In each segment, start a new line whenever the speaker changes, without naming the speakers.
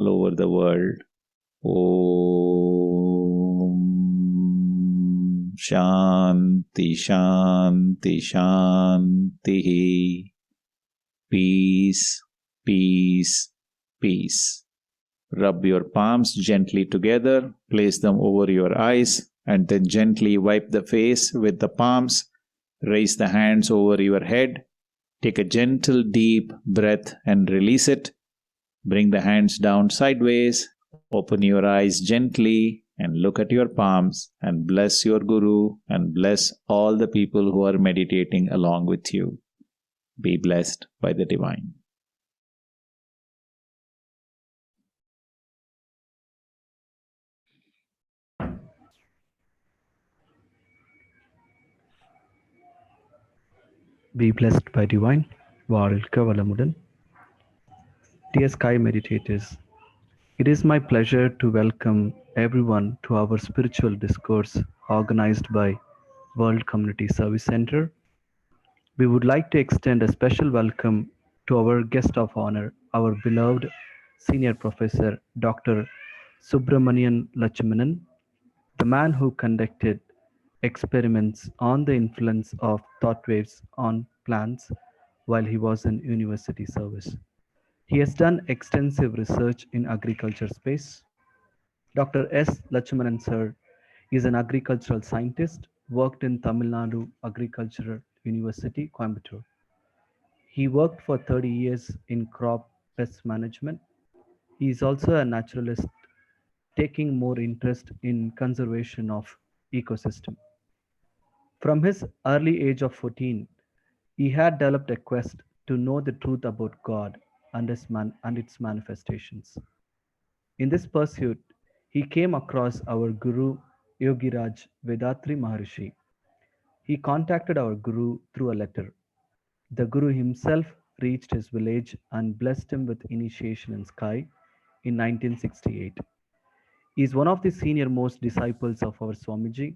all over the world. Om Shanti Shanti Shanti. Peace, peace, peace. Rub your palms gently together, place them over your eyes, and then gently wipe the face with the palms. Raise the hands over your head. Take a gentle, deep breath and release it. Bring the hands down sideways. Open your eyes gently and look at your palms and bless your Guru and bless all the people who are meditating along with you. Be blessed by the Divine.
Be blessed by Divine. வாழ்க வளமுடன். Dear Sky Meditators, it is my pleasure to welcome everyone to our spiritual discourse organized by World Community Service Center. We would like to extend a special welcome to our guest of honor, our beloved Senior Professor Dr. Letchoumanane, the man who conducted experiments on the influence of thought waves on plants while he was in university service. He has done extensive research in agriculture space. Dr. S. Letchoumanane sir is an agricultural scientist, worked in Tamil Nadu Agricultural University, Coimbatore. He worked for 30 years in crop pest management. He is also a naturalist, taking more interest in conservation of ecosystem. From his early age of 14, he had developed a quest to know the truth about God and its manifestations. In this pursuit, he came across our Guru Yogiraj Vedatri Maharishi. He contacted our Guru through a letter. The Guru himself reached his village and blessed him with initiation in Sky in 1968. He is one of the senior most disciples of our Swamiji.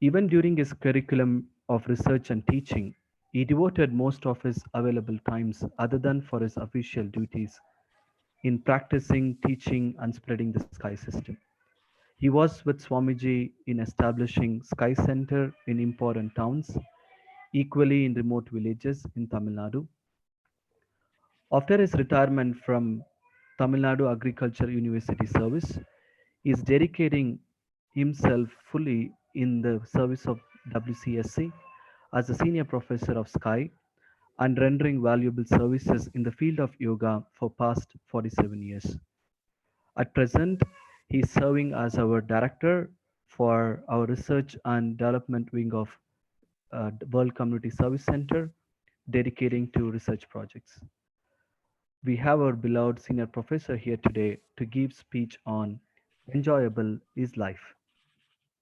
Even during his curriculum of research and teaching, he devoted most of his available times other than for his official duties in practicing, teaching, and spreading the Sky system. He was with Swamiji in establishing Sky Center in important towns, equally in remote villages in Tamil Nadu. After his retirement from Tamil Nadu Agriculture University service, he is dedicating himself fully in the service of WCSC as a senior professor of Sky and rendering valuable services in the field of yoga for past 47 years. At present, he is serving as our director for our research and development wing of World Community Service Center, dedicating to research projects. We have our beloved senior professor here today to give speech on Enjoyable is Life.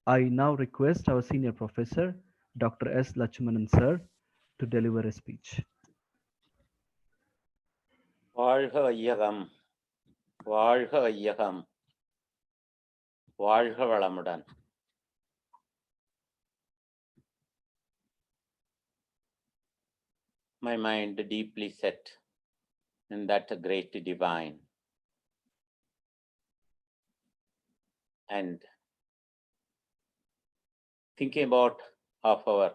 I now request our senior professor, Dr. S. Letchoumanane sir, to deliver a speech.
வாழ்க வையகம், வாழ்க வையகம், வாழ்க வளமுடன். My mind deeply set in that great divine, and thinking about of our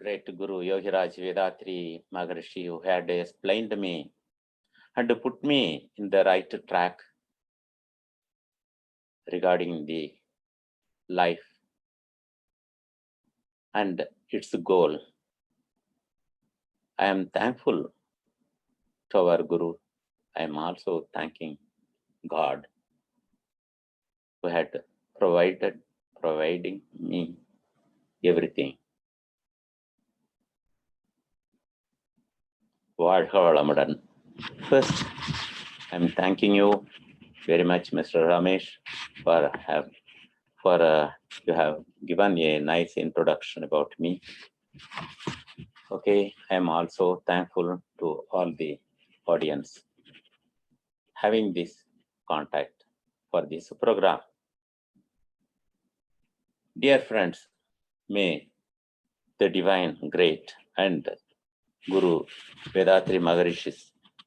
great Guru Yogiraj Vedatri Maharishi, who had explained me and put me in the right track regarding the life and its goal. I am thankful to our Guru. I am also thanking God who had providing me everything. வாழ்க வளமுடன். First, I am thanking you very much, Mr. Ramesh, for you have given a nice introduction about me. Okay, I am also thankful to all the audience having this contact for this program. Dear friends, may the divine, great, and Guru Vedatri Maharishi's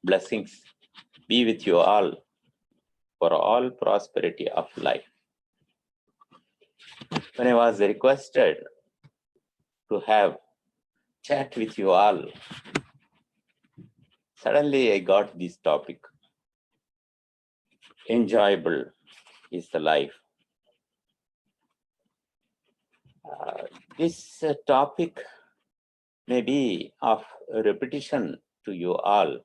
blessings be with you all for all prosperity of life. When I was requested to have chat with you all, suddenly I got this topic. Enjoyable is the life. This topic may be of repetition to you all.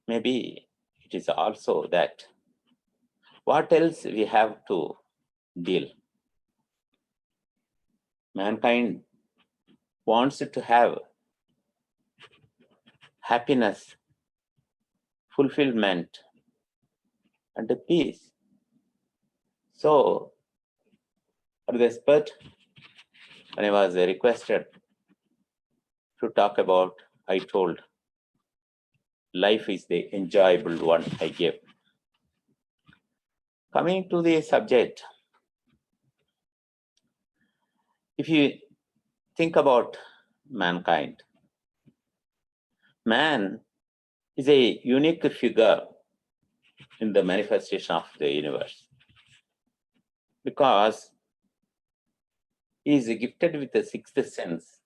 Maybe it is also that what else we have to deal. Mankind wants to have happiness, fulfillment, and peace. So, for the expert, when I was requested to talk about, I told, life is the enjoyable one I gave. Coming to the subject, if you think about mankind, man is a unique figure in the manifestation of the universe because he is gifted with the sixth sense.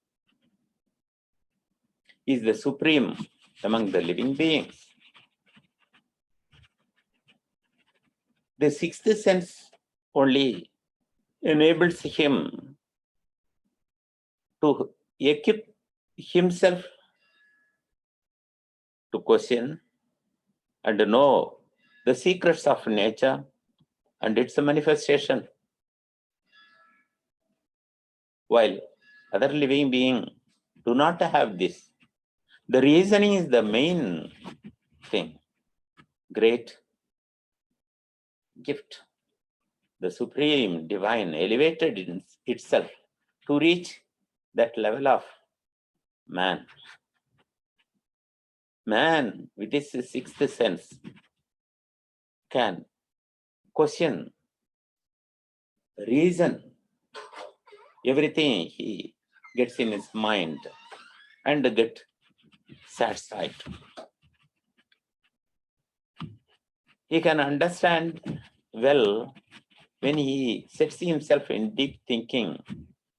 He is the supreme among the living beings. The sixth sense only enables him to equip himself to question and know the secrets of nature and its manifestation. While other living beings do not have this. The reasoning is the main thing. Great gift. The supreme divine elevated in itself to reach that level of man. Man, with his sixth sense, can question, reason everything he gets in his mind and get satisfied. He can understand well when he sets himself in deep thinking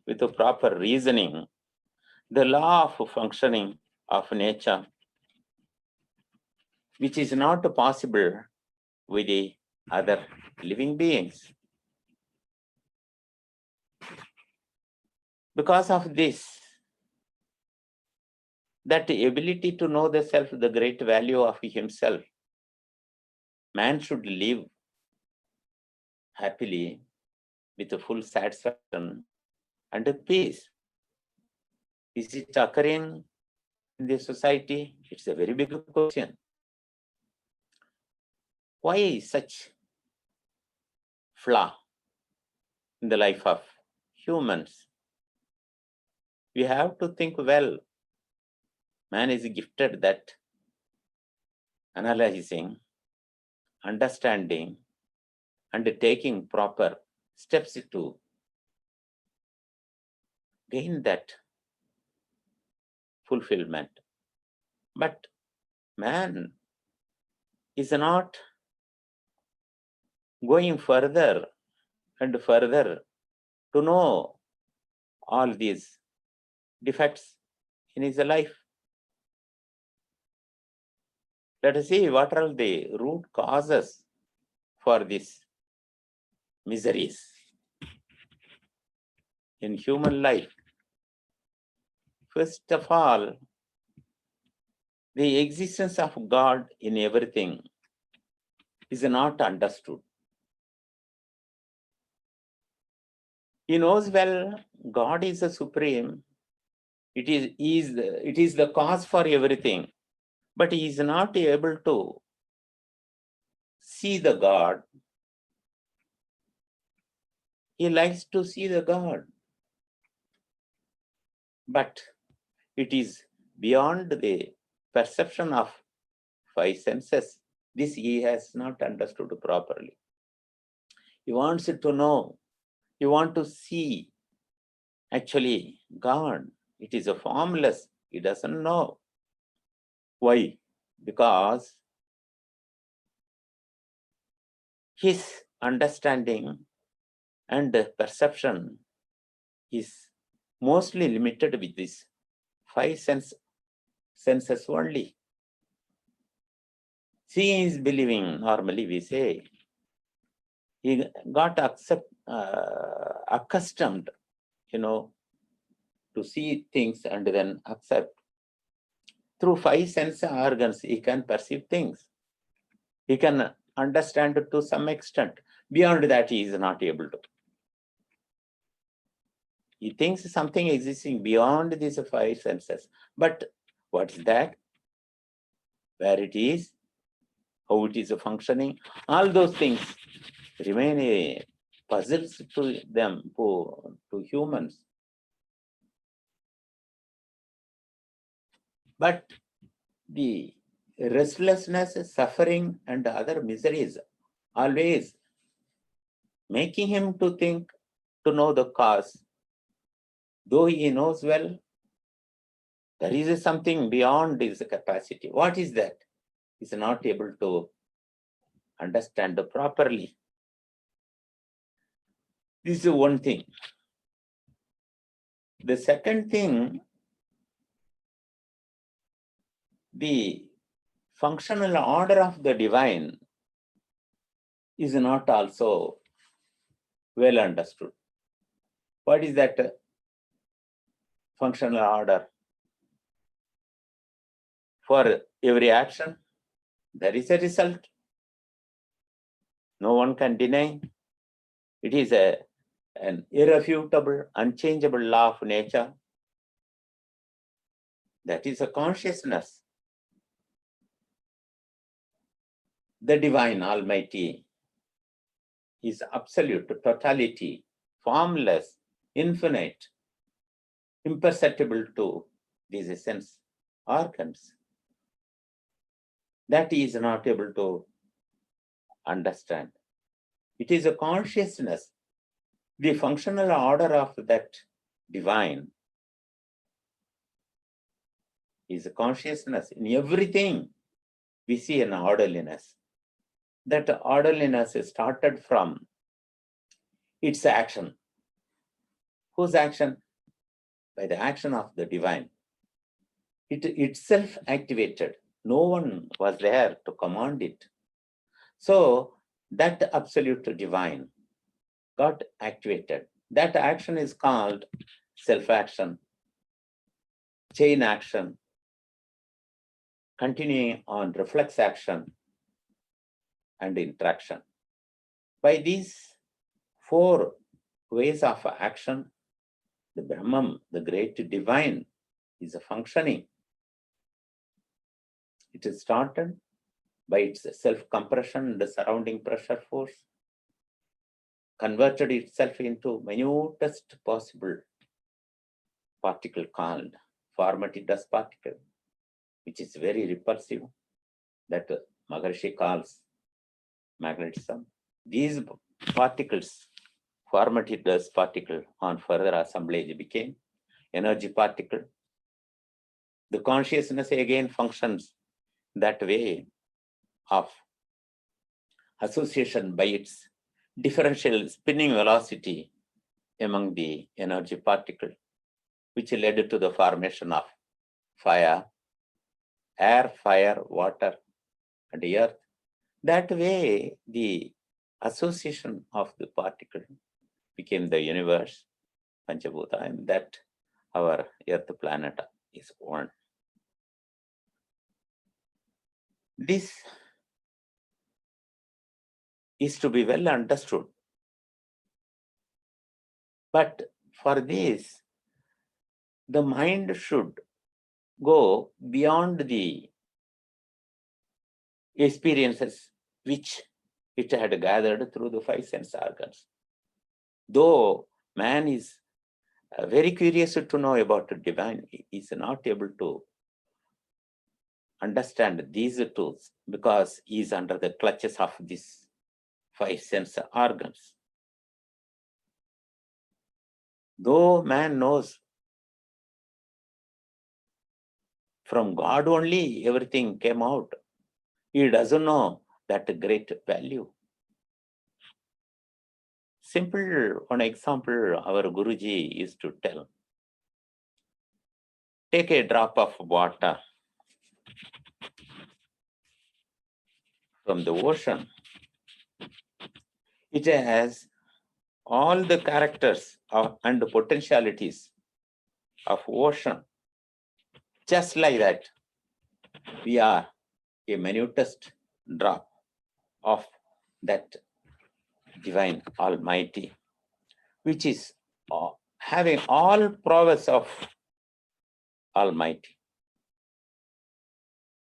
with a proper reasoning, the law of functioning of nature, which is not possible with the other living beings. Because of this, that ability to know the self, the great value of himself, man should live happily with a full satisfaction and peace. Is it occurring in the society? It's a very big question. Why such flaw in the life of humans? We have to think well. Man is gifted that analyzing, understanding, and taking proper steps to gain that fulfillment. But man is not going further and further to know all these defects in his life. Let us see what are the root causes for this miseries in human life. First of all, the existence of God in everything is not understood. He knows well God is the supreme. It is the cause for everything, but he is not able to see the God. He likes to see the God, but it is beyond the perception of five senses. This he has not understood properly. He wants to know, he wants to see actually God. It is a formless, he doesn't know. Why? because his understanding and perception is mostly limited with these five senses only. Seeing is believing, normally we say. He got accustomed, to see things and then accept. Through five sense organs, he can perceive things. He can understand to some extent. Beyond that, he is not able to. He thinks something existing beyond these five senses. But what is that? Where it is? How it is functioning? All those things remain a puzzles to them, to humans. But the restlessness, suffering, and other miseries always making him to think, to know the cause. Though he knows well, there is something beyond his capacity. What is that? He's not able to understand properly. This is one thing. The second thing, the functional order of the divine is not also well understood. What is that functional order? For every action, there is a result. No one can deny. It is an irrefutable, unchangeable law of nature. That is a consciousness. The divine Almighty is absolute, totality, formless, infinite, imperceptible to these sense organs. That he is not able to understand. It is a consciousness. The functional order of that divine is a consciousness. In everything, we see an orderliness. That orderliness is started from its action. Whose action? By the action of the divine. It itself activated. No one was there to command it. So that absolute divine got activated. That action is called self-action, chain action, continuing on reflex action, and interaction. By these four ways of action, the Brahman, the great divine, is functioning. It is started by its self-compression and the surrounding pressure force, converted itself into minutest possible particle called formative dust particle, which is very repulsive, that Maharishi calls magnetism. These particles, formative dust particle, on further assemblage became energy particle. The consciousness again functions that way of association by its differential spinning velocity among the energy particle, which led to the formation of fire, air, fire, water, and earth. That way, the association of the particle became the universe, Panchabhuta, and that our earth planet is born. This is to be well understood. But for this, the mind should go beyond the experiences which it had gathered through the five sense organs. Though man is very curious to know about the divine, he is not able to understand these tools because he is under the clutches of these five sense organs. Though man knows From God only everything came out. He doesn't know that great value. Simple one example our Guruji used to tell. Take a drop of water from the ocean. It has all the characters and potentialities of ocean. Just like that, we are a minutest drop of that divine Almighty, which is having all prowess of Almighty.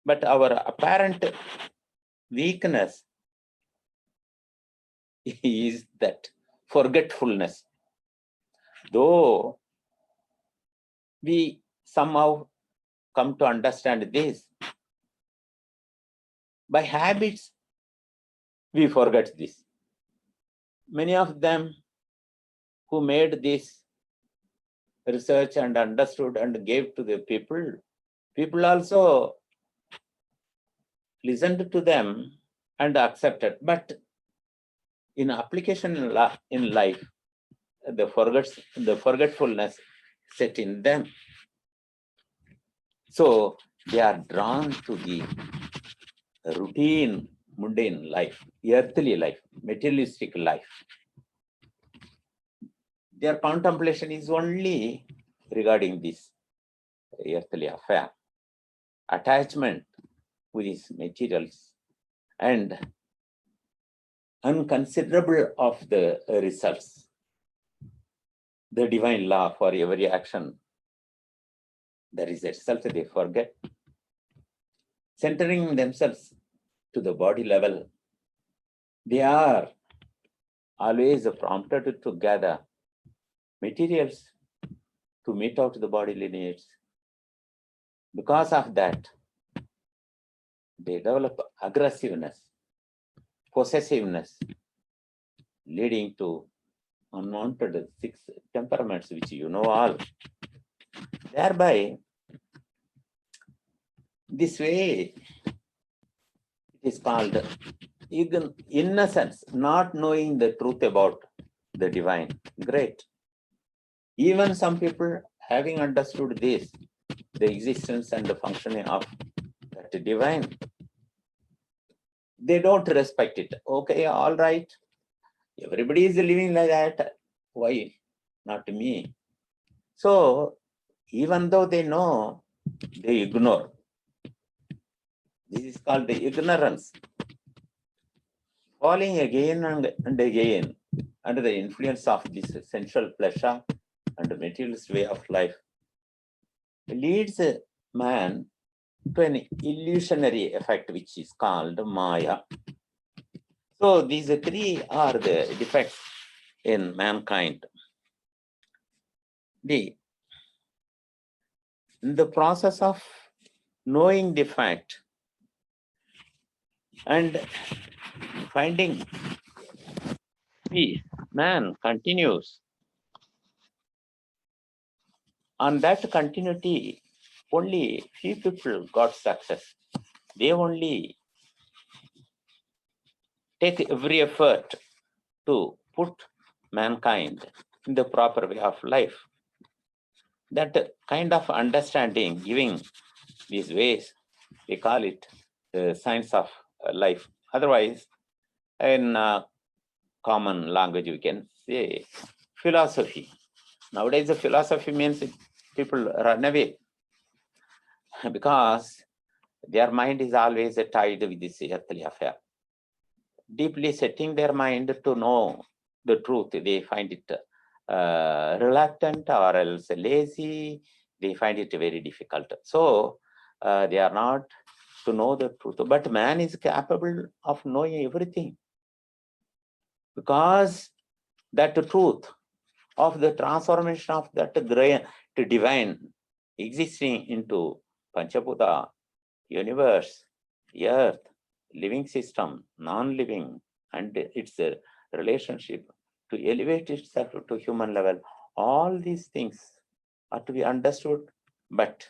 But our apparent weakness is that forgetfulness. Though we somehow come to understand this, by habits, we forget this. Many of them who made this research and understood and gave to the people also listened to them and accepted. But in application in life, the forgetfulness set in them. So they are drawn to the routine, mundane life, earthly life, materialistic life. Their contemplation is only regarding this earthly affair, attachment with these materials, and unconsiderable of the results. The divine law for every action, there is itself they forget. Centering themselves to the body level, they are always prompted to gather materials to meet out the bodily needs. Because of that, they develop aggressiveness, possessiveness, leading to unwanted 6 temperaments, which you know all. Thereby, this way, it is called innocence, not knowing the truth about the divine. Great. Even some people having understood this, the existence and the functioning of that divine, they don't respect it. Okay, all right. Everybody is living like that. Why not me? So even though they know, they ignore. This is called the ignorance. Falling again and again under the influence of this sensual pleasure and the materialist way of life leads a man to an illusionary effect, which is called Maya. So these 3 are the defects in mankind. In the process of knowing the fact and finding peace, man continues. On that continuity, only few people got success. They only take every effort to put mankind in the proper way of life. That kind of understanding, giving these ways, we call it the science of life. Otherwise, in common language, we can say philosophy. Nowadays, the philosophy means people run away because their mind is always tied with this earthly affair. Deeply setting their mind to know the truth, they find it reluctant or else lazy. They find it very difficult. So they are not to know the truth. But man is capable of knowing everything, because that truth of the transformation of that to divine existing into Panchabhuta, universe, earth, living system, non-living, and its relationship to elevate itself to human level. All these things are to be understood, but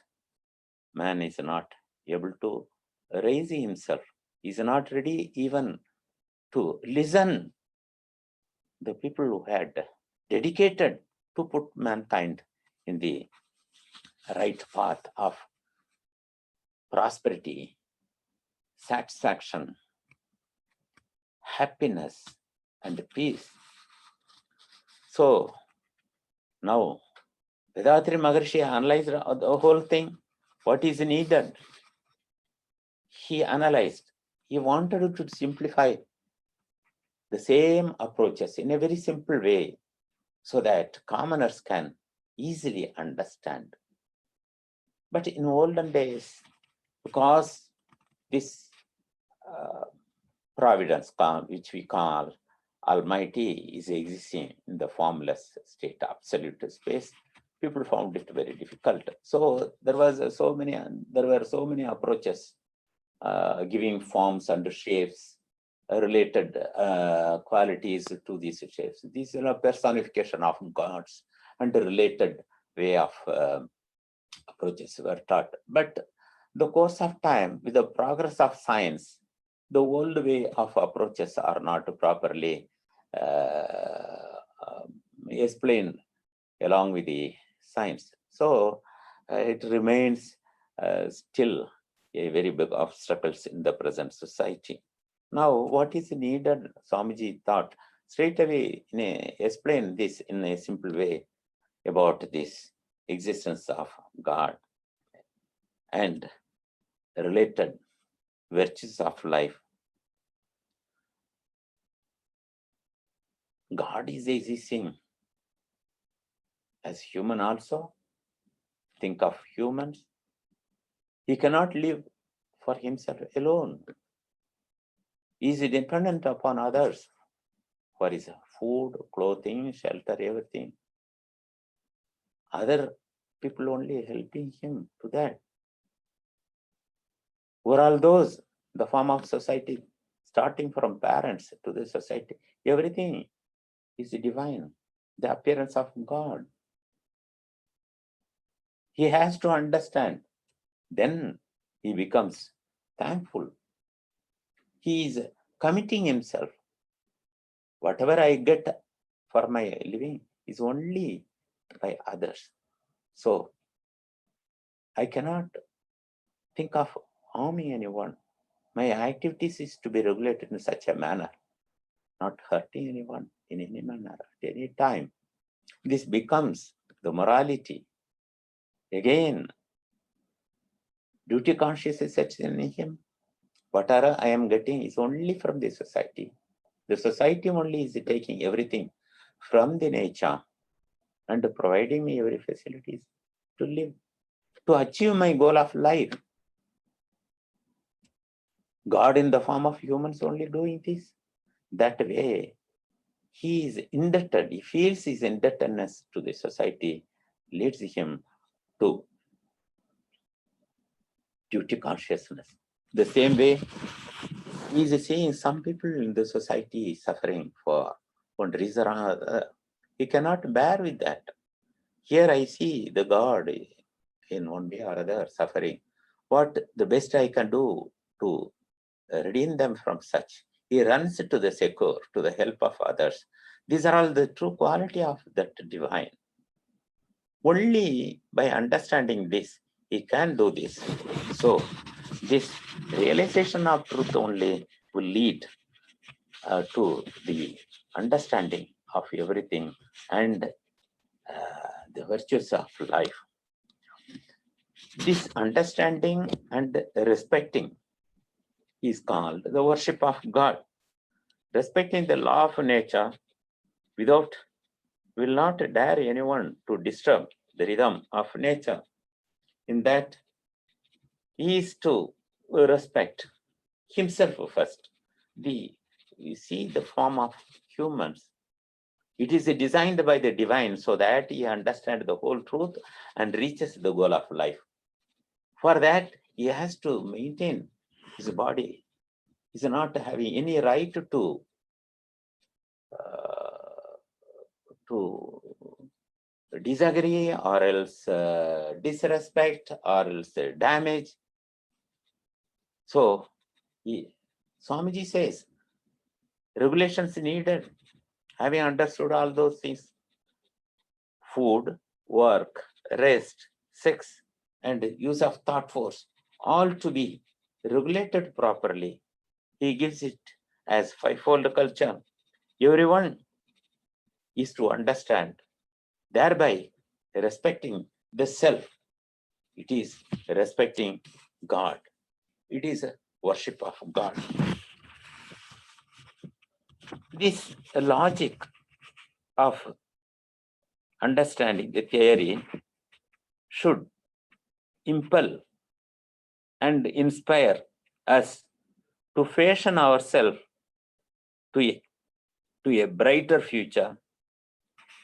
man is not able to raise himself, is not ready even to listen the people who had dedicated to put mankind in the right path of prosperity, satisfaction, happiness, and peace. So now Vedatri Maharshi analyzed the whole thing, what is needed. He analyzed. He wanted to simplify the same approaches in a very simple way so that commoners can easily understand. But in olden days, because this providence, which we call Almighty, is existing in the formless state, absolute space, people found it very difficult. So there were so many approaches giving forms and shapes, related qualities to these shapes. These are personification of gods and related way of approaches were taught. But the course of time, with the progress of science, the old way of approaches are not properly explained along with the science. So it remains still a very big obstacles in the present society. Now, what is needed, Swamiji thought, straight away explain this in a simple way about this existence of God and related virtues of life. God is existing as human also. Think of humans. He cannot live for himself alone. He is dependent upon others for his food, clothing, shelter, everything. Other people only helping him to that. Who are all those? The form of society, starting from parents to the society, everything is divine, the appearance of God. He has to understand. Then he becomes thankful. He is committing himself. Whatever I get for my living is only by others. So I cannot think of harming anyone. My activities is to be regulated in such a manner, not hurting anyone in any manner at any time. This becomes the morality. Again, duty consciousness sets in him. Whatever I am getting is only from the society. The society only is taking everything from the nature and providing me every facilities to live, to achieve my goal of life. God in the form of humans only doing this. That way, he is indebted, he feels his indebtedness to the society, leads him to duty consciousness. The same way, he is seeing some people in the society suffering for one reason or another. He cannot bear with that. Here I see the God in one way or other suffering. What the best I can do to redeem them from such? He runs to the secure, to the help of others. These are all the true quality of that divine. Only by understanding this, he can do this. So this realization of truth only will lead to the understanding of everything and the virtues of life. This understanding and respecting is called the worship of God. Respecting the law of nature without will not dare anyone to disturb the rhythm of nature. In that, he is to respect himself first. You see the form of humans. It is designed by the divine so that he understands the whole truth and reaches the goal of life. For that, he has to maintain his body. He is not having any right to disagree, or else disrespect, or else damage. So Swamiji says, regulations needed. Having understood all those things, food, work, rest, sex, and use of thought force, all to be regulated properly. He gives it as fivefold culture. Everyone is to understand, thereby respecting the self. It is respecting God. It is a worship of God. This logic of understanding the theory should impel and inspire us to fashion ourselves to a brighter future,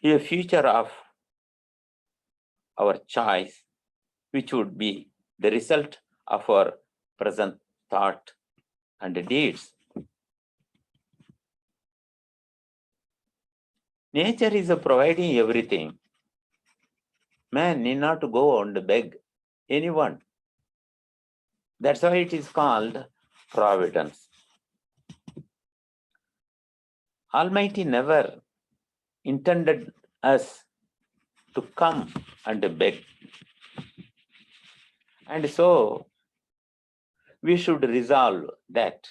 a future of our choice, which would be the result of our present thought and deeds. Nature is providing everything. Man need not go and beg anyone. That's why it is called providence. Almighty never intended us to come and beg. And so we should resolve that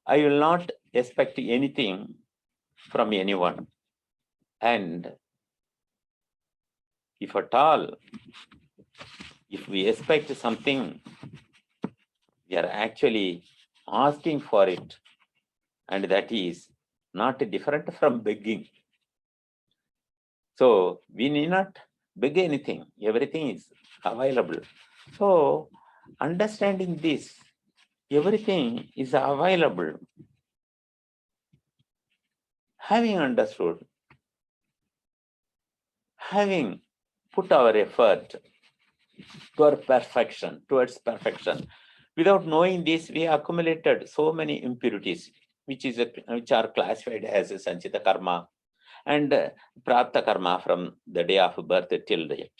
I will not expect anything from anyone. And if at all, if we expect something, we are actually asking for it. And that is not different from begging. So we need not beg anything. Everything is available. So understanding this, everything is available. Having understood, having put our effort towards perfection, without knowing this, we accumulated so many impurities, which are classified as Sanchita karma and Prapta karma from the day of birth till date.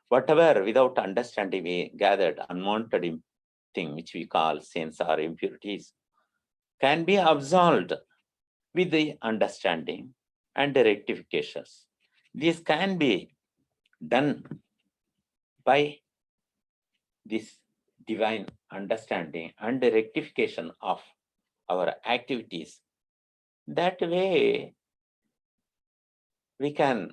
Whatever, without understanding, we gathered unwanted thing, which we call sins or impurities, can be absolved with the understanding and the rectifications. This can be done by this divine understanding and the rectification of our activities. That way, we can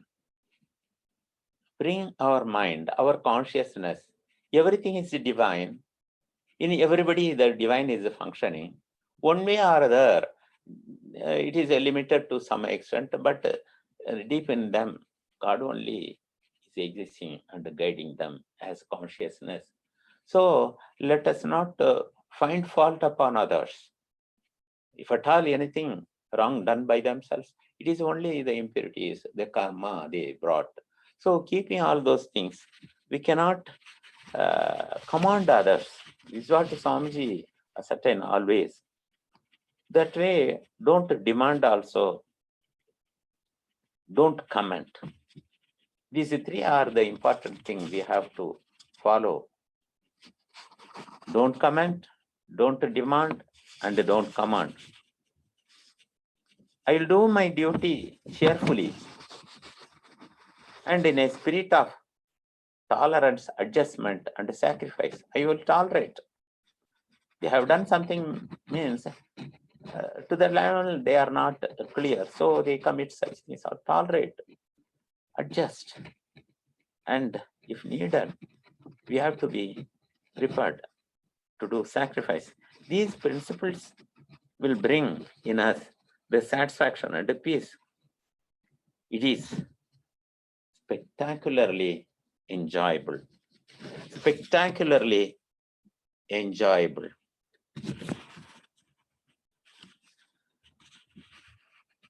bring our mind, our consciousness, everything is divine. In everybody, the divine is functioning. One way or other, it is limited to some extent, but deep in them, God only is existing and guiding them as consciousness. So let us not find fault upon others. If at all anything wrong done by themselves, it is only the impurities, the karma they brought. So keeping all those things, we cannot command others. This is what Swamiji ascertain always. That way, don't demand also, don't comment. These three are the important things we have to follow. Don't comment, don't demand, and don't command. I will do my duty cheerfully and in a spirit of tolerance, adjustment, and sacrifice. I will tolerate. They have done something means to the level they are not clear, so they commit such things. Or tolerate, adjust, and if needed, we have to be prepared to do sacrifice. These principles will bring in us the satisfaction and the peace. It is spectacularly enjoyable. Spectacularly enjoyable.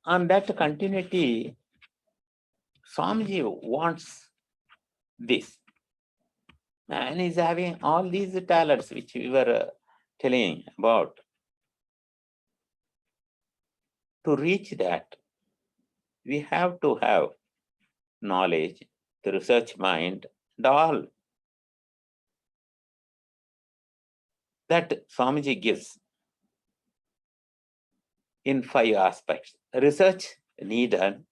On that continuity, Swamiji wants this. Man is having all these talents which we were telling about. To reach that, we have to have knowledge, the research mind, and all that Swamiji gives in 5 aspects. Research needed,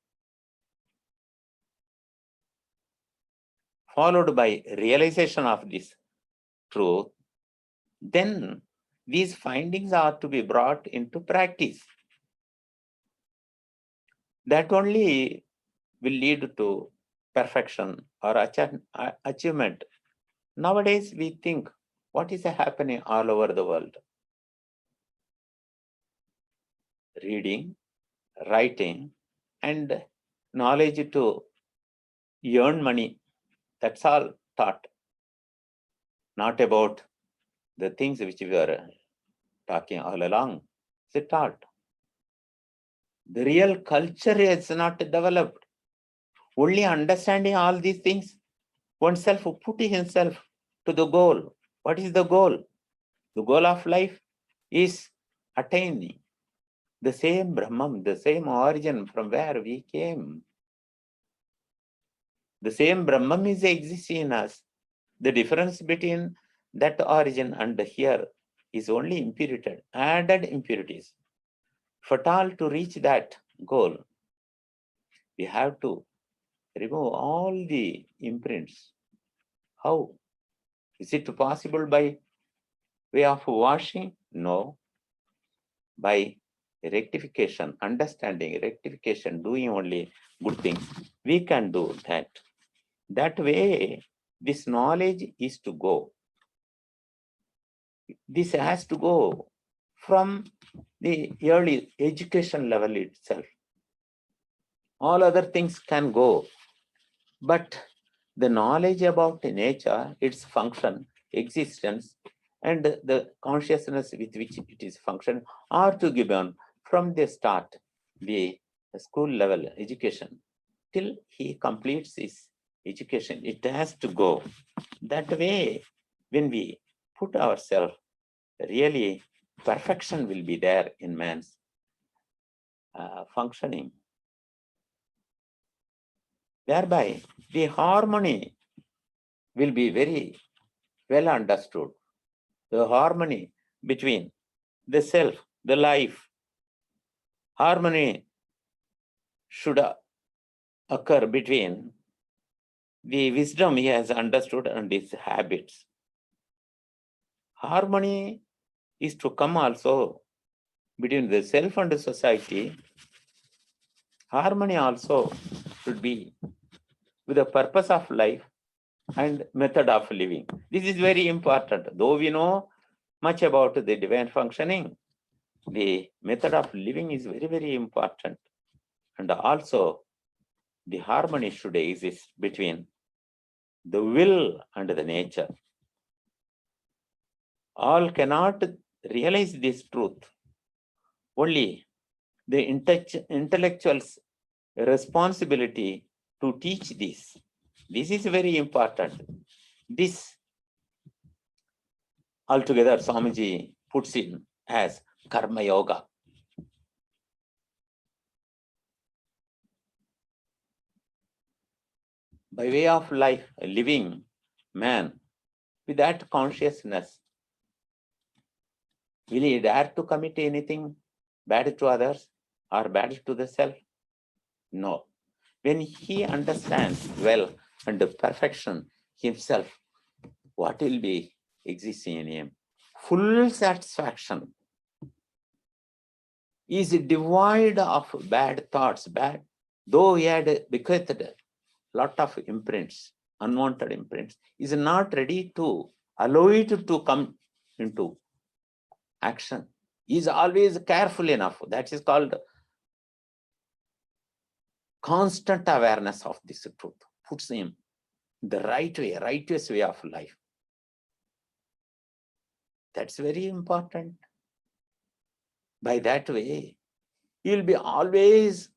followed by realization of this truth, then these findings are to be brought into practice. That only will lead to perfection or achievement. Nowadays, we think, what is happening all over the world? Reading, writing, and knowledge to earn money. That's all taught. Not about the things which we are talking all along. It's taught. The real culture is not developed. Only understanding all these things, oneself putting himself to the goal. What is the goal? The goal of life is attaining the same Brahman, the same origin from where we came. The same Brahman is existing in us. The difference between that origin and here is only impurity, added impurities. For all to reach that goal, we have to remove all the imprints. How? Is it possible by way of washing? No. By rectification, understanding, rectification, doing only good things, we can do that. That way, this knowledge is to go. This has to go from the early education level itself. All other things can go, but the knowledge about nature, its function, existence, and the consciousness with which it is function are to be given from the start, the school level education, till he completes his education. It has to go. That way, when we put ourselves, really perfection will be there in man's functioning. Thereby, the harmony will be very well understood. The harmony between the self, the life. Harmony should occur between the wisdom he has understood and his habits. Harmony is to come also between the self and the society. Harmony also should be with the purpose of life and method of living. This is very important. Though we know much about the divine functioning, the method of living is very, very important. And also, the harmony should exist between the will and the nature. All cannot realize this truth. Only the intellectual's responsibility to teach this. This is very important. This altogether Swamiji puts in as karma yoga. By way of life, a living man with that consciousness, will he dare to commit anything bad to others or bad to the self? No. When he understands well and the perfection himself, what will be existing in him? Full satisfaction. Is devoid of bad thoughts, bad, though he had bequeathed a lot of imprints, unwanted imprints, is not ready to allow it to come into action. He is always careful enough. That is called constant awareness of this truth. Puts him the right way, righteous way of life. That's very important. By that way, he will be always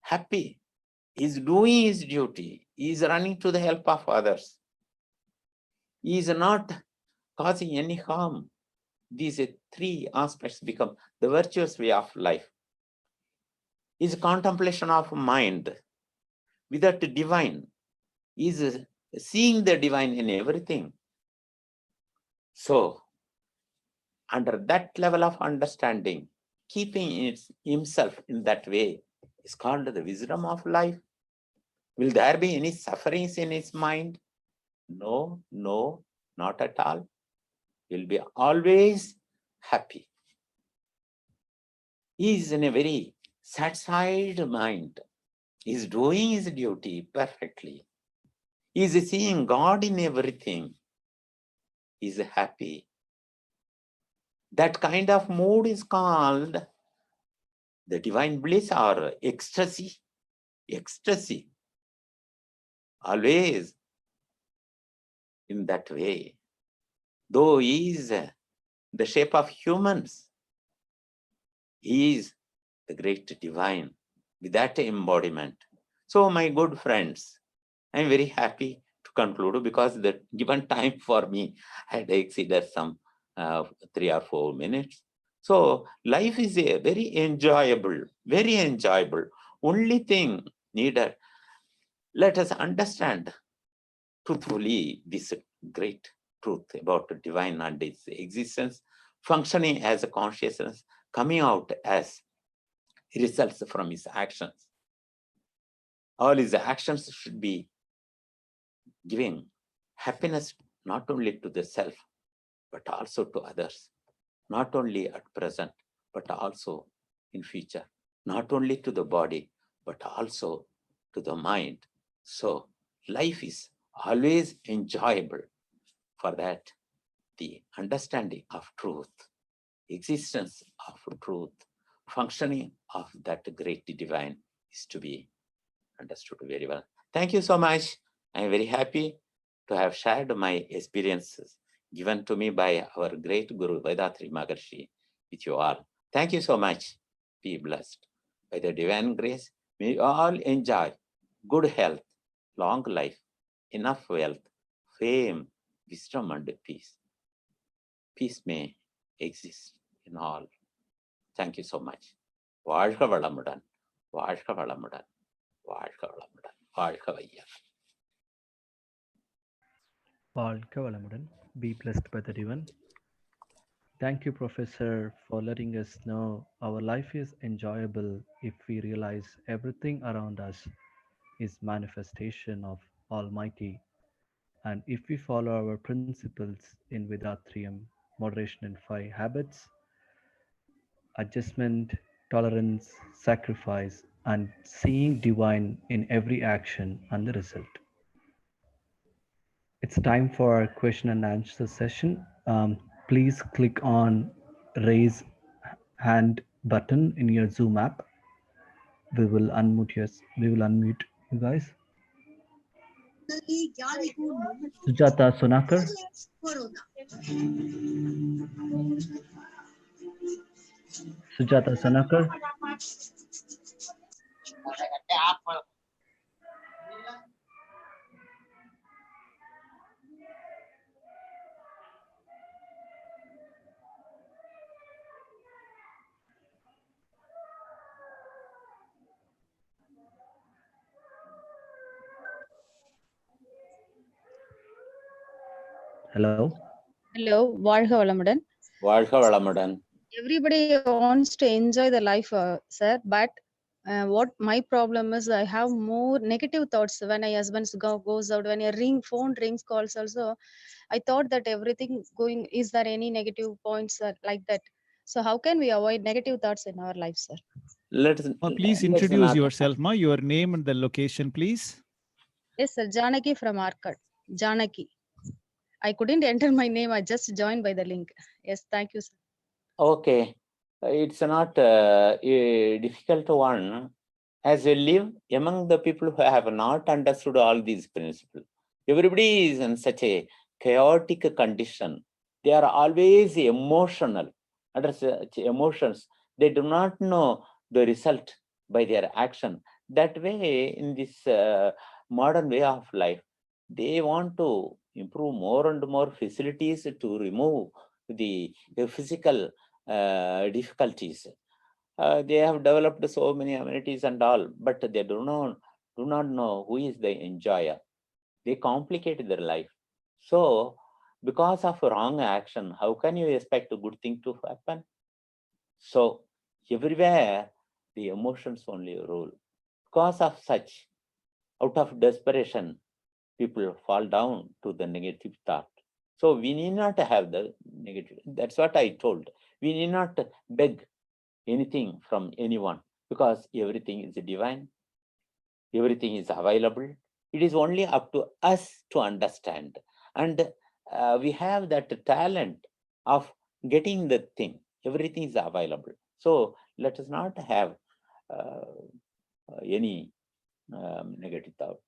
happy. He is doing his duty. He is running to the help of others. He is not causing any harm. These 3 aspects become the virtuous way of life. Is contemplation of mind without divine, is seeing the divine in everything. So, under that level of understanding, keeping himself in that way is called the wisdom of life. Will there be any sufferings in his mind? No, no, not at all. He'll be always happy. He is in a very satisfied mind. He is doing his duty perfectly. He is seeing God in everything. He is happy. That kind of mood is called the divine bliss or ecstasy. Ecstasy. Always in that way. Though he is the shape of humans, he is the great divine with that embodiment. So, my good friends, I'm very happy to conclude because the given time for me had exceeded some 3 or 4 minutes. So, life is a very enjoyable, very enjoyable. Only thing needed, let us understand truthfully this great truth about the divine and its existence, functioning as a consciousness, coming out as results from his actions. All his actions should be giving happiness not only to the self, but also to others, not only at present, but also in future, not only to the body, but also to the mind. So life is always enjoyable. For that, the understanding of truth, existence of truth, functioning of that great divine is to be understood very well. Thank you so much. I am very happy to have shared my experiences given to me by our great Guru Vedatri Maharshi with you all. Thank you so much. Be blessed. By the divine grace, may you all enjoy good health, long life, enough wealth, fame, wisdom, and peace. Peace may exist in all. Thank you so much. வாழ்க வளமுடன், வாழ்க வளமுடன், வாழ்க வளமுடன், வாழ்க வையகம்.
வாழ்க வளமுடன். Be blessed by the divine. Thank you, Professor, for letting us know our life is enjoyable if we realize everything around us is manifestation of Almighty, and if we follow our principles in Vedatrium, moderation in 5 habits, adjustment, tolerance, sacrifice, and seeing divine in every action and the result. It's time for our question and answer session. Please click on raise hand button in your Zoom app. We will unmute you guys. Sujata Sonakar. Sujata Sonakar. Hello.
Hello, வாழ்க வளமுடன்.
வாழ்க வளமுடன்.
Everybody wants to enjoy the life, sir, but what my problem is, I have more negative thoughts when my husband goes out, when a phone rings, calls also. I thought that everything going, is there any negative points like that? So how can we avoid negative thoughts in our life, sir?
Please introduce yourself, ma. Your name and the location, please.
Yes, sir. Janaki from Arcot. Janaki. I couldn't enter my name. I just joined by the link. Yes, thank you, sir.
Okay, it's not a difficult one. As we live among the people who have not understood all these principles, everybody is in such a chaotic condition. They are always emotional. Under such emotions, they do not know the result by their action. That way, in this modern way of life, they want to improve more and more facilities to remove the physical difficulties. They have developed so many amenities and all, but they do not know who is the enjoyer. They complicate their life. So because of wrong action, how can you expect a good thing to happen? So everywhere the emotions only rule. Because of such, out of desperation, people fall down to the negative thought. So we need not have the negative. That's what I told. We need not beg anything from anyone because everything is divine. Everything is available. It is only up to us to understand. And we have that talent of getting the thing. Everything is available. So let us not have any negative thought.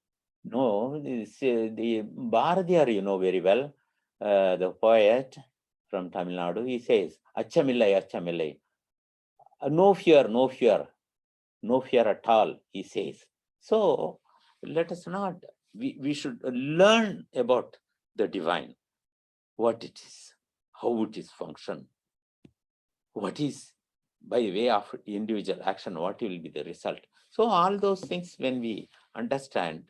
No, the Bharadiyar, you know very well, the poet from Tamil Nadu, he says, Achamillai, Achamillai. No fear, no fear, no fear at all, he says. So let us not, we should learn about the divine, what it is, how it is function, what is by way of individual action, what will be the result. So all those things, when we understand,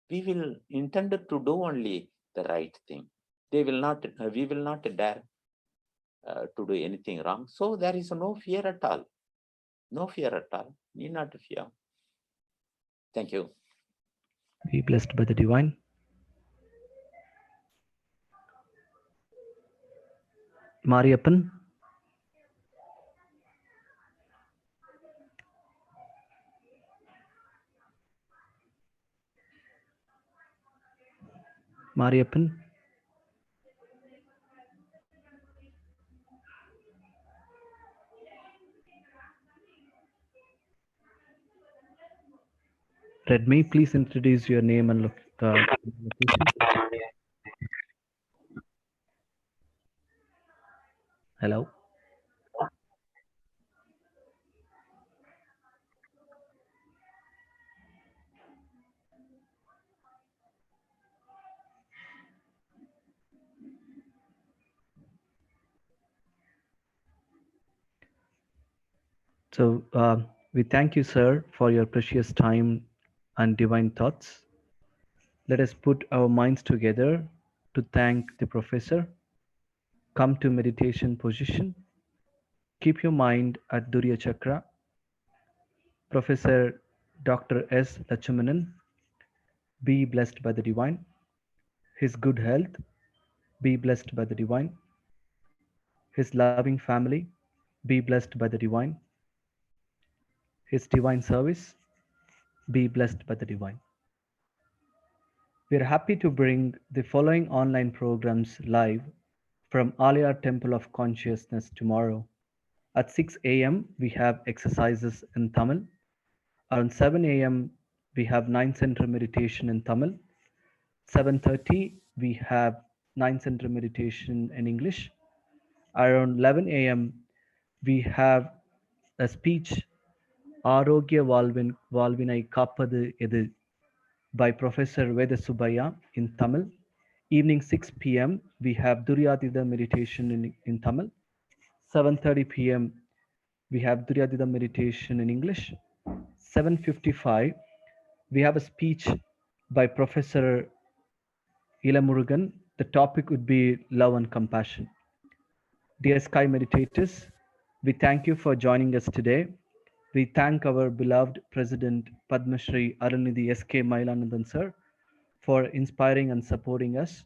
we will intend to do only the right thing. We will not dare to do anything wrong. So there is no fear at all. No fear at all. Need not fear. Thank you.
Be blessed by the divine. Mariappan. Mariappan. Redmi, please introduce your name and location. Hello. So we thank you, sir, for your precious time and divine thoughts. Let us put our minds together to thank the professor. Come to meditation position. Keep your mind at Durya Chakra. Professor Dr. S. Letchoumanane, be blessed by the divine. His good health, be blessed by the divine. His loving family, be blessed by the divine. His divine service, be blessed by the divine. We are happy to bring the following online programs live from Aliyar Temple of Consciousness tomorrow. At 6 a.m., we have exercises in Tamil. Around 7 a.m., we have 9 center meditation in Tamil. 7:30, we have 9 center meditation in English. Around 11 a.m., we have a speech, Arogya Valvinai Kappadu Edu, by Professor Veda Subaya in Tamil. Evening 6 p.m., we have Duryatida meditation in Tamil. 7:30 p.m., we have Duryatida meditation in English. 7:55, we have a speech by Professor Ilamurugan. The topic would be love and compassion. Dear Sky Meditators, we thank you for joining us today. We thank our beloved President Padma Shri Arunidhi S.K. Mailanandan sir for inspiring and supporting us.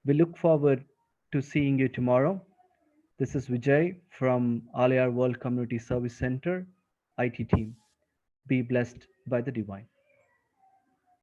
We look forward to seeing you tomorrow. This is Vijay from Aliyar World Community Service Center, IT team. Be blessed by the divine.